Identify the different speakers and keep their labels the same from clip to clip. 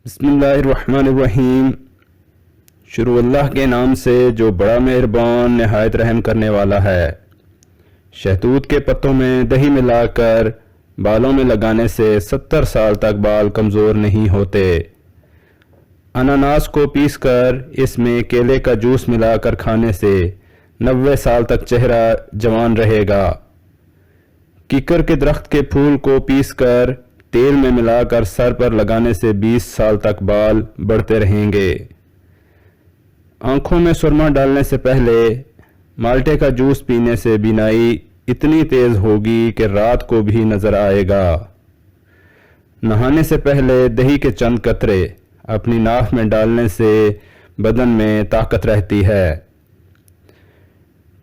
Speaker 1: बिस्मिल्लाहिर्रहमानिर्रहीम। शुरू अल्लाह के नाम से जो बड़ा मेहरबान नहायत रहम करने वाला है। शहतूत के पत्तों में दही मिलाकर बालों में लगाने से 70 साल तक बाल कमज़ोर नहीं होते। अनानास को पीसकर इसमें केले का जूस मिलाकर खाने से 90 साल तक चेहरा जवान रहेगा। कीकर के दरख्त के फूल को पीसकर तेल में मिलाकर सर पर लगाने से 20 साल तक बाल बढ़ते रहेंगे। आंखों में सुरमा डालने से पहले माल्टे का जूस पीने से बीनाई इतनी तेज होगी कि रात को भी नजर आएगा। नहाने से पहले दही के चंद कतरे अपनी नाक में डालने से बदन में ताकत रहती है।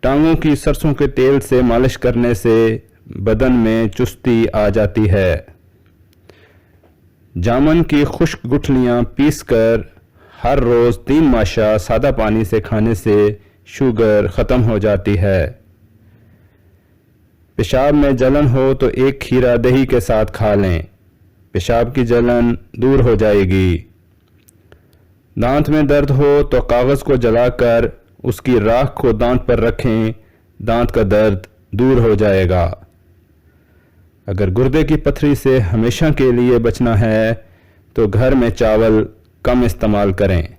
Speaker 1: टांगों की सरसों के तेल से मालिश करने से बदन में चुस्ती आ जाती है। जामन की खुश्क गुठलियां पीसकर हर रोज़ 3 माशा सादा पानी से खाने से शुगर ख़त्म हो जाती है। पेशाब में जलन हो तो एक खीरा दही के साथ खा लें, पेशाब की जलन दूर हो जाएगी। दांत में दर्द हो तो कागज़ को जलाकर उसकी राख को दांत पर रखें, दांत का दर्द दूर हो जाएगा। अगर गुर्दे की पथरी से हमेशा के लिए बचना है तो घर में चावल कम इस्तेमाल करें।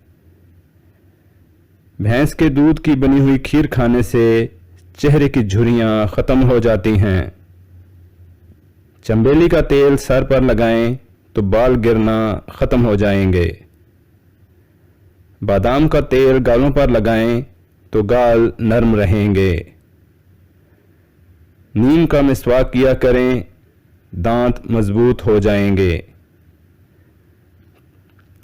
Speaker 1: भैंस के दूध की बनी हुई खीर खाने से चेहरे की झुर्रियां ख़त्म हो जाती हैं। चंबेली का तेल सर पर लगाएं तो बाल गिरना ख़त्म हो जाएंगे। बादाम का तेल गालों पर लगाएं तो गाल नरम रहेंगे। नीम का मिसवाक किया करें, दांत मजबूत हो जाएंगे।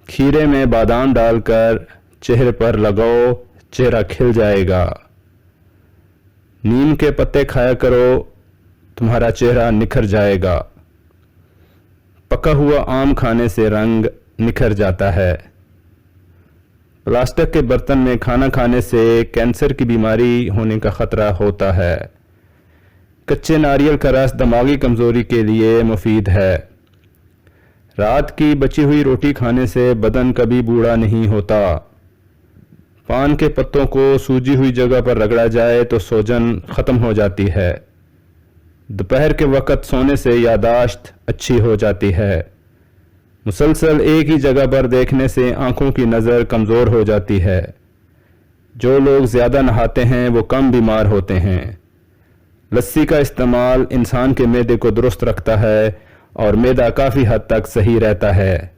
Speaker 1: खीरे में बादाम डालकर चेहरे पर लगाओ, चेहरा खिल जाएगा। नीम के पत्ते खाया करो, तुम्हारा चेहरा निखर जाएगा। पका हुआ आम खाने से रंग निखर जाता है। प्लास्टिक के बर्तन में खाना खाने से कैंसर की बीमारी होने का खतरा होता है। कच्चे नारियल का रस दिमागी कमजोरी के लिए मुफीद है। रात की बची हुई रोटी खाने से बदन कभी बूढ़ा नहीं होता। पान के पत्तों को सूजी हुई जगह पर रगड़ा जाए तो सूजन खत्म हो जाती है। दोपहर के वक्त सोने से यादाश्त अच्छी हो जाती है। मुसलसल एक ही जगह पर देखने से आंखों की नज़र कमज़ोर हो जाती है। जो लोग ज़्यादा नहाते हैं वो कम बीमार होते हैं। लस्सी का इस्तेमाल इंसान के मैदे को दुरुस्त रखता है और मैदा काफ़ी हद तक सही रहता है।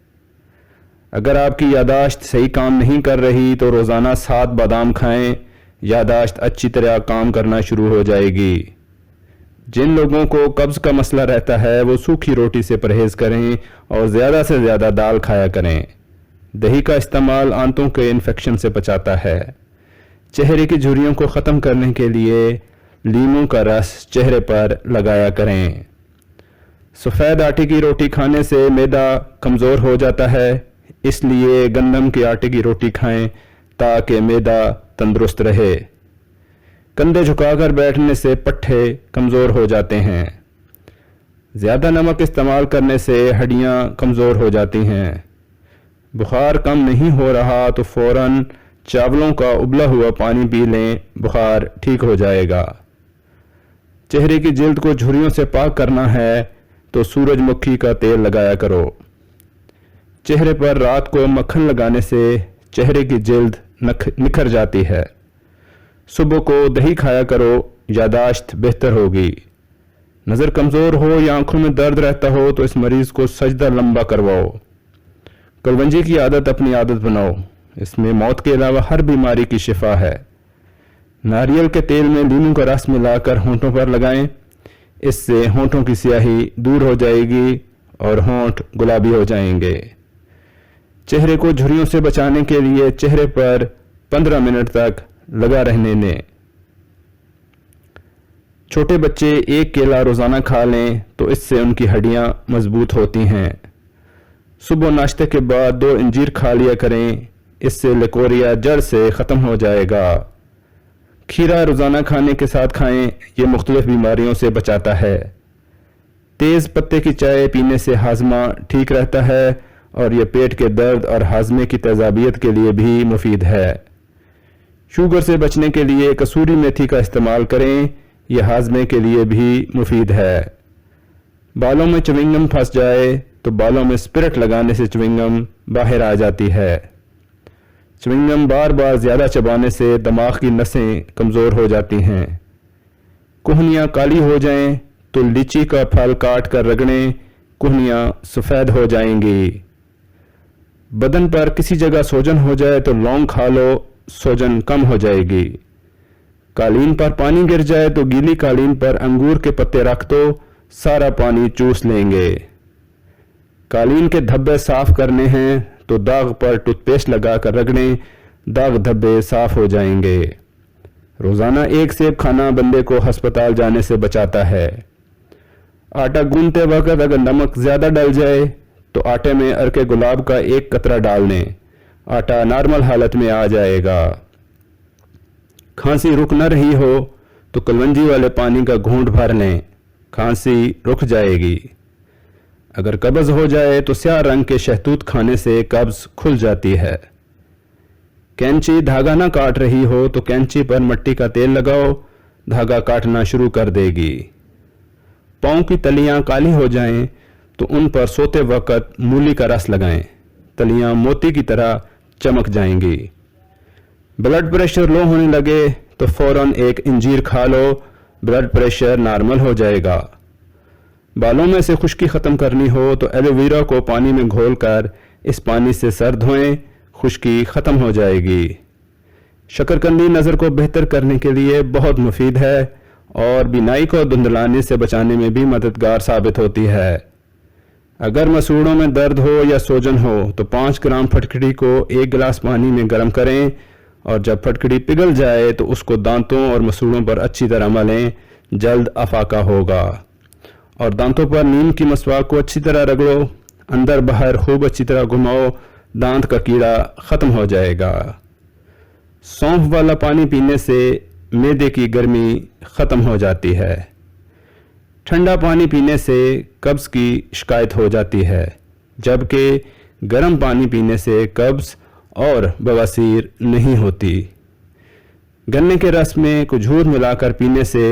Speaker 1: अगर आपकी यादाश्त सही काम नहीं कर रही तो रोज़ाना 7 बादाम खाएं, यादाश्त अच्छी तरह काम करना शुरू हो जाएगी। जिन लोगों को कब्ज़ का मसला रहता है वो सूखी रोटी से परहेज़ करें और ज़्यादा से ज़्यादा दाल खाया करें। दही का इस्तेमाल आंतों के इन्फेक्शन से बचाता है। चेहरे की झुर्रियों को ख़त्म करने के लिए लीमू का रस चेहरे पर लगाया करें। सफ़ेद आटे की रोटी खाने से मैदा कमज़ोर हो जाता है, इसलिए गंदम के आटे की रोटी खाएं ताकि मैदा तंदुरुस्त रहे। कंधे झुकाकर बैठने से पट्ठे कमज़ोर हो जाते हैं। ज़्यादा नमक इस्तेमाल करने से हड्डियां कमज़ोर हो जाती हैं। बुखार कम नहीं हो रहा तो फ़ौरन चावलों का उबला हुआ पानी पी लें, बुखार ठीक हो जाएगा। चेहरे की जिल्द को झुर्रियों से पाक करना है तो सूरजमुखी का तेल लगाया करो। चेहरे पर रात को मक्खन लगाने से चेहरे की जिल्द निखर जाती है। सुबह को दही खाया करो, यादाश्त बेहतर होगी। नज़र कमज़ोर हो या आंखों में दर्द रहता हो तो इस मरीज़ को सजदा लंबा करवाओ। कलवंजी की आदत अपनी आदत बनाओ, इसमें मौत के अलावा हर बीमारी की शिफा है। नारियल के तेल में लीमू का रस मिलाकर होंठों पर लगाएं, इससे होंठों की स्याही दूर हो जाएगी और होंठ गुलाबी हो जाएंगे। चेहरे को झुर्रियों से बचाने के लिए चेहरे पर 15 मिनट तक लगा रहने दें। छोटे बच्चे एक केला रोज़ाना खा लें तो इससे उनकी हड्डियां मजबूत होती हैं। सुबह नाश्ते के बाद 2 अंजीर खा लिया करें, इससे लकोरिया जड़ से ख़त्म हो जाएगा। खीरा रोज़ाना खाने के साथ खाएं, ये मुख्तलिफ बीमारियों से बचाता है। तेज़ पत्ते की चाय पीने से हाजमा ठीक रहता है اور یہ پیٹ کے درد اور ہاضمے کی تیزابیت کے لیے بھی مفید ہے۔ شوگر سے بچنے کے لیے کسوری میتھی کا استعمال کریں، یہ ہاضمے کے لیے بھی مفید ہے۔ بالوں میں چوئنگم پھنس جائے تو بالوں میں اسپرٹ لگانے سے چوئنگم باہر آ جاتی ہے۔ چوئنگم بار بار زیادہ چبانے سے دماغ کی نسیں کمزور ہو جاتی ہیں۔ کوہنیاں کالی ہو جائیں تو لیچی کا پھل کاٹ کر رگڑیں، کوہنیاں سفید ہو جائیں گی۔ بدن پر کسی جگہ سوجن ہو جائے تو لونگ کھا لو، سوجن کم ہو جائے گی۔ قالین پر پانی گر جائے تو گیلی قالین پر انگور کے پتے رکھ دو، سارا پانی چوس لیں گے۔ قالین کے دھبے صاف کرنے ہیں تو داغ پر ٹوتھ پیسٹ لگا کر رگڑیں، داغ دھبے صاف ہو جائیں گے۔ روزانہ ایک سیب کھانا بندے کو ہسپتال جانے سے بچاتا ہے۔ آٹا گوندتے وقت اگر نمک زیادہ ڈل جائے تو آٹے میں عرق گلاب کا ایک قطرہ ڈال دیں، آٹا نارمل حالت میں آ جائے گا۔ کھانسی رک نہ رہی ہو تو کلونجی والے پانی کا گھونٹ بھر لیں، کھانسی رک جائے گی۔ اگر قبض ہو جائے تو سیاہ رنگ کے شہتوت کھانے سے قبض کھل جاتی ہے۔ کینچی دھاگا نہ کاٹ رہی ہو تو کینچی پر مٹی کا تیل لگاؤ، دھاگا کاٹنا شروع کر دے گی۔ پاؤں کی تلیاں کالی ہو جائیں تو ان پر سوتے وقت مولی کا رس لگائیں، تلیاں موتی کی طرح چمک جائیں گی۔ بلڈ پریشر لو ہونے لگے تو فوراً ایک انجیر کھا لو، بلڈ پریشر نارمل ہو جائے گا۔ بالوں میں سے خشکی ختم کرنی ہو تو ایلو ویرا کو پانی میں گھول کر اس پانی سے سر دھوئیں، خشکی ختم ہو جائے گی۔ شکرکندی نظر کو بہتر کرنے کے لیے بہت مفید ہے اور بینائی کو دھندلانے سے بچانے میں بھی مددگار ثابت ہوتی ہے۔ اگر مسوڑوں میں درد ہو یا سوجن ہو تو 5 گرام پھٹکڑی کو 1 گلاس پانی میں گرم کریں اور جب پھٹکڑی پگھل جائے تو اس کو دانتوں اور مسوڑوں پر اچھی طرح ملیں، جلد افاقہ ہوگا۔ اور دانتوں پر نیم کی مسواک کو اچھی طرح رگڑو، اندر باہر خوب اچھی طرح گھماؤ، دانت کا کیڑا ختم ہو جائے گا۔ سونف والا پانی پینے سے معدے کی گرمی ختم ہو جاتی ہے۔ ٹھنڈا پانی پینے سے قبض کی شکایت ہو جاتی ہے، جبکہ گرم پانی پینے سے قبض اور بواسیر نہیں ہوتی۔ گنے کے رس میں کھجور ملا کر پینے سے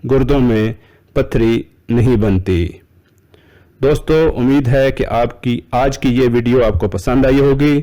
Speaker 1: گردوں میں پتھری نہیں بنتی۔ دوستو، امید ہے کہ آج کی یہ ویڈیو آپ کو پسند آئی ہوگی۔